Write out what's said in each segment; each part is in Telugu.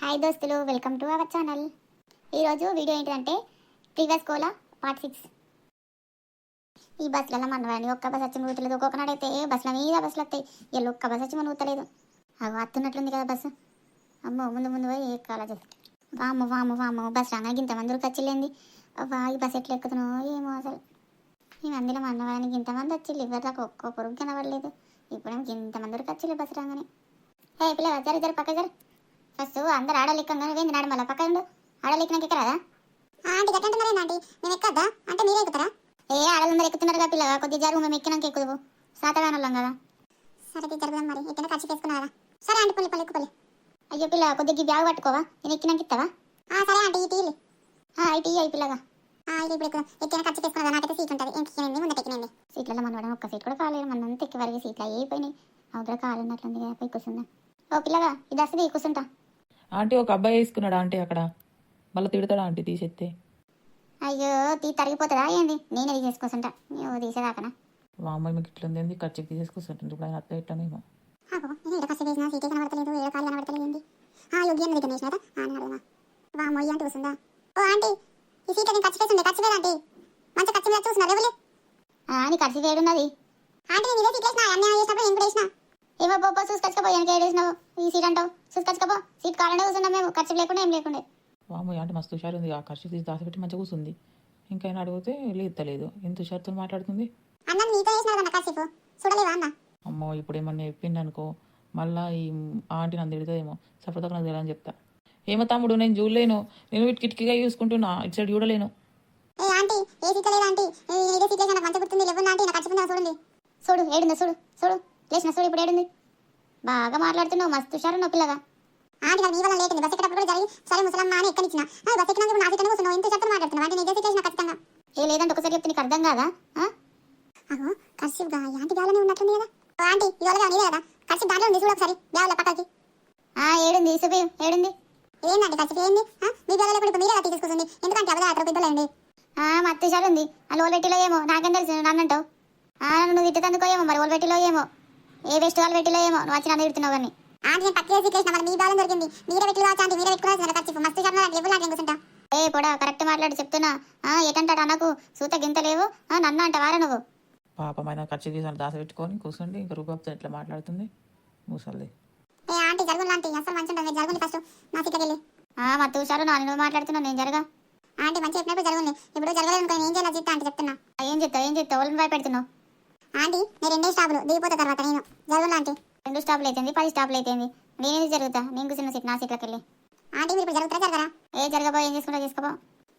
హాయ్ దోస్తులు, వెల్కమ్ టు అవర్ ఛానల్. ఈరోజు వీడియో ఏంటంటే ప్రీవియస్ కోలా పార్ట్ 6. ఈ బస్సులలో మనవాడిని ఒక్క బస్ వచ్చి మునుగుతలేదు. ఒక్కొక్క నాడైతే బస్సుల మీద బస్సులు వస్తాయి, ఇలా ఒక్క బస్ వచ్చి మునుగుతలేదు. అవి వస్తున్నట్లుంది కదా బస్సు. అమ్మో, ముందు ముందు పోయి ఏ కాలేజ్ వాము వాము వాము బస్ రాగానే ఇంతమంది వచ్చిలేంది. అవ్వా, ఈ బస్సు ఎట్లా ఎక్కుతున్నావు ఏమో అసలు. ఈ మందిలో మనవాడికి ఇంతమంది వచ్చి ఎవరి దాకా ఒక్క పొరుగు కనబడలేదు. ఇప్పుడేమో ఇంతమంది వచ్చిలే బస్సు రాగానే. ఏ పిల్లలు జర జర పక్క జర. ఫస్ట్ అందరు ఆడలెక్కగా వేంది నాడు మళ్ళీ పక్కన ఆడలెక్కినాక ఎక్కరాదా? ఆంటీ గట్టంటున్నారేనా? ఆంటీ మేము ఎక్కద్దా అంటే మీరే ఎక్కుతారా? ఏ ఆడలందరూ ఎక్కుతున్నారుగా పిల్లగా, కొద్దిగా జరుగు, మేము ఎక్కినాక ఎక్కుదు, శాతగానే వాళ్ళం కదా. సరే జరుగుదాం, మరి ఎక్కడ ఖర్చు చేసుకున్నారా? సరే ఆంటీ, పల్లి పల్లి ఎక్కుపల్లి. అయ్యో పిల్ల, కొద్దిగా బ్యాగ్ పట్టుకోవా, నేను ఎక్కినాక ఇస్తావా? సరే ఆంటీ, ఈ టీలు ఈ టీ అయ్యి పిల్లగా. ఇది ఇప్పుడు ఎక్కిన ఖర్చు చేసుకున్నా, నాకైతే సీట్ ఉంటుంది, ఎక్కినండి ముందు ఎక్కినండి. సీట్లలో మనవడం ఒక్క సీట్ కూడా కాలేదు, మనంతా ఎక్కి వరకు సీట్లు అయిపోయినాయి. అవతల కాలన్నట్లుంది కదా, పోయి కూర్చుందా. ఓ పిల్లగా, ఇది వస్తుంది కూర్చుంటా. ఆంటీ ఒక అబ్బాయి వేసుకున్నాడు ఆంటీ అక్కడ, మళ్ళీ తిడతాడా ఆంటీ తీసేస్తే? అయ్యో, తరిగిపోతుందా ఏంది? నేనే తీసేసుకుంటా, నువ్వు తీసేదాకనా? మా అమ్మాయి మీకు ఇట్లా ఉంది, ఖర్చుకి తీసేసుకొస్తుంటుంది. ఇప్పుడు ఆయన అత్త ఇట్లానేమో. ఖర్చు వేడున్నది ఏమో బొబ్బ చూసుకొచ్చుకోపోయానికి ఏడేసినావు. ఈ సీట్ అంటావు, చూసుకొచ్చుకోపో. సీట్ కావాలంటే కూర్చున్నాం మేము, ఖర్చు లేకుండా ఏం లేకుండే. వామ్మయ్య అంటే మస్తు హుషారు ఉంది, ఆ ఖర్చు తీసి దాచిపెట్టి మంచిగా కూర్చుంది. ఇంకైనా అడిగితే లేదు ఎంత హుషారుతో మాట్లాడుతుంది. అమ్మో, ఇప్పుడు ఏమన్నా చెప్పింది అనుకో, మళ్ళీ ఈ ఆంటీ నన్ను తిడుతుందేమో. సపోర్ట్ నాకు తెలియని చెప్తా. ఏమో తమ్ముడు, నేను చూడలేను, నేను వీటి కిటికీగా చూసుకుంటున్నా, ఇటు సైడ్ చూడలేను. చూడు ఏడుందో, చూడు చూడు లేచిన, చూడు ఇప్పుడు ఏడుంది. బాగా మాట్లాడుతున్నావు, మస్తు హుషారు నువ్వు పిల్లగా. ఆంటీ మీ వల్ల లేట్ బస్ ఎక్కడ కూడా జరిగి సరే ముసలమ్మ అని ఎక్కడిచ్చిన బస్ ఎక్కినందుకు నా సీట్ కూర్చున్నావు, ఇంత చెత్త మాట్లాడుతున్నావు. అంటే నిజ సీట్ ఖచ్చితంగా ఏ లేదంటే ఒకసారి చెప్తే నీకు అర్థం కాదా? అగో కర్షిప్ ఆంటీ బ్యాగ్లోనే ఉన్నట్టుంది కదా. ఆంటీ ఇవాళ నీదే కదా కర్షిప్, దాంట్లో ఉంది చూడు ఒకసారి బ్యాగ్లో పక్కకి. ఏడుంది సుబి, ఏడుంది? ఏంటంటే కర్షిప్ ఏంది? మీ బ్యాగ్లో ఇప్పుడు మీరే తీసుకొస్తుంది, ఎందుకంటే అవదా అతను పెద్దలేండి. మత్తు హుషారు ఉంది. ఆ లోల్పెట్టిలో ఏమో నాకేం తెలుసు, నన్నంటావు. నువ్వు తిట్టేందుకో ఏమో, మరి ఓల్పెట్టిలో ఏమో, ఏ వెస్ట్ వాళ్ళు పెట్టిలో ఏమో, నువ్వు వచ్చి నన్ను తిడుతున్నావు కానీ. నేను పక్క మీ బాలం దొరికింది, మీరే పెట్టి కావచ్చు, మీరే పెట్టుకున్నా మస్తు కూర్చుంటా. ఏ కూడా కరెక్ట్ మాట్లాడి చెప్తున్నా. ఎటంటాడు నాకు సూత గింత లేవు, నన్ను అంట వారా నువ్వు. పాపమైన ఖర్చు తీసాను దాచిపెట్టుకొని కూర్చోండి, ఇంకా రూపాయతో ఇట్లా మాట్లాడుతుంది మూసల్ది. ఏ ఆంటీ జరుగుండి, ఆంటీ అసలు మంచి ఉంటుంది, జరుగుండి ఫస్ట్ నా సీట్కి వెళ్ళి. మత్తు హుషారు, నువ్వు మాట్లాడుతున్నావు, నేను జరగా. ఆంటీ మంచి చెప్పినప్పుడు జరుగుంది, ఇప్పుడు జరగలేదు అనుకో ఏం చేయాలి చెప్తా అంటే చెప్తున్నా. ఏం చెప్తావు వాళ్ళని భయపెడుతున్నావు. ఆంటీ నేను 2 స్టాపులు దిగిపోతా తర్వాత నేను జరుగుండి ఆంటీ. 2 స్టాపులు అయిపోయింది, 10 స్టాపులు అయిపోయింది, నేనేది జరుగుతా, నేను కూర్చున్న సీట్ నా సీట్లోకి వెళ్ళి. ఆంటీ మీరు ఇప్పుడు జరుగుతారా జరగరా? ఏ జరగబో, ఏం చేసుకుంటా చేసుకోబో.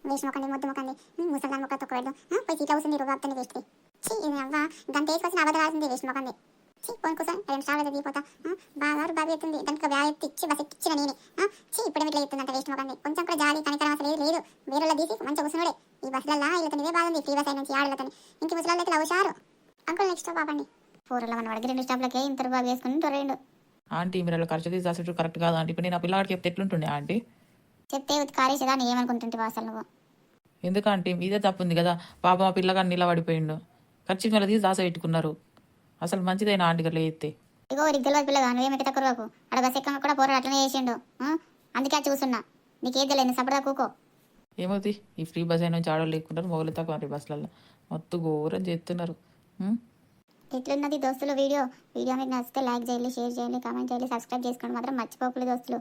వేసి మొక్కండి మొద్దు మొక్కండి, ముసలి మొక్క తొక్క పెడదాం, పోయి సీట్లో కూర్చుంది రూపాయని వేస్తే. అవ్వ గంట వేసుకొచ్చిన అబద్ధం రాసింది, వేసి మొక్కండి. పోయి కూర్చొని 2 స్టాపులు అయితే దిగిపోతా. బాగా బాగా ఎత్తుంది, దానికి బ్యాగ్ ఎత్తి ఇచ్చి బస్ ఎక్కిచ్చిన నేనే. ఇప్పుడు ఇట్లా ఎత్తుందంట వేస్ట్ మొక్కండి. కొంచెం కూడా జాలి కనికరం అసలు లేదు, వేరే తీసి మంచిగా కూర్చున్నాడే. ఈ బస్సులలో వీళ్ళతో ఇదే బాధ ఉంది, ఫ్రీ బస్ అయిన నుంచి ఆడలతని. ఇంక ముసలి అయితే హుషారు. Uncle next పాపండి. 4 మన వాడికి 2 స్టాప్లకే ఇంత బాగా వేసుకుని తొరైండు. ఆంటీ మీరు అలా ఖర్చు తీసి దాచిపెట్టు కరెక్ట్ కాదు ఆంటీ. ఇప్పుడు నేను ఆ పిల్లవాడికి చెప్తే ఎట్లుంటుండే ఆంటీ? చెప్తే కారేసేదా అని ఏమనుకుంటుంటే అసలు నువ్వు? ఎందుకంటే మీదే తప్పు ఉంది కదా. పాప మా పిల్లగాని నిలబడిపోయిండు, ఖర్చు మళ్ళీ తీసి దాస పెట్టుకున్నారు. అసలు మంచిదైనా ఆంటీ గట్లా చేస్తే. ఇగో రిగ్గల పిల్లగా నువ్వేమిటి తక్కువ అక్కడ బస్ ఎక్క కూడా పోరాడు అట్లనే చేసిండు. అందుకే చూస్తున్నా, నీకేం తెలియదు, సపడా కూకో. ఏమవుతుంది, ఈ ఫ్రీ బస్ అయిన నుంచి ఆడలు లేకుంటారు, మొగలు తక్కువ మరి బస్సులలో మొత్తం ఘోరం చేస్తున్నారు. ఇట్లున్నది దోస్తులు వీడియో మీకు నచ్చితే లైక్ చేయాలి, షేర్ చేయాలి, కామెంట్ చేయాలి, సబ్స్క్రైబ్ చేసుకోండి మాత్రం మర్చిపోకూడదు దోస్తులు.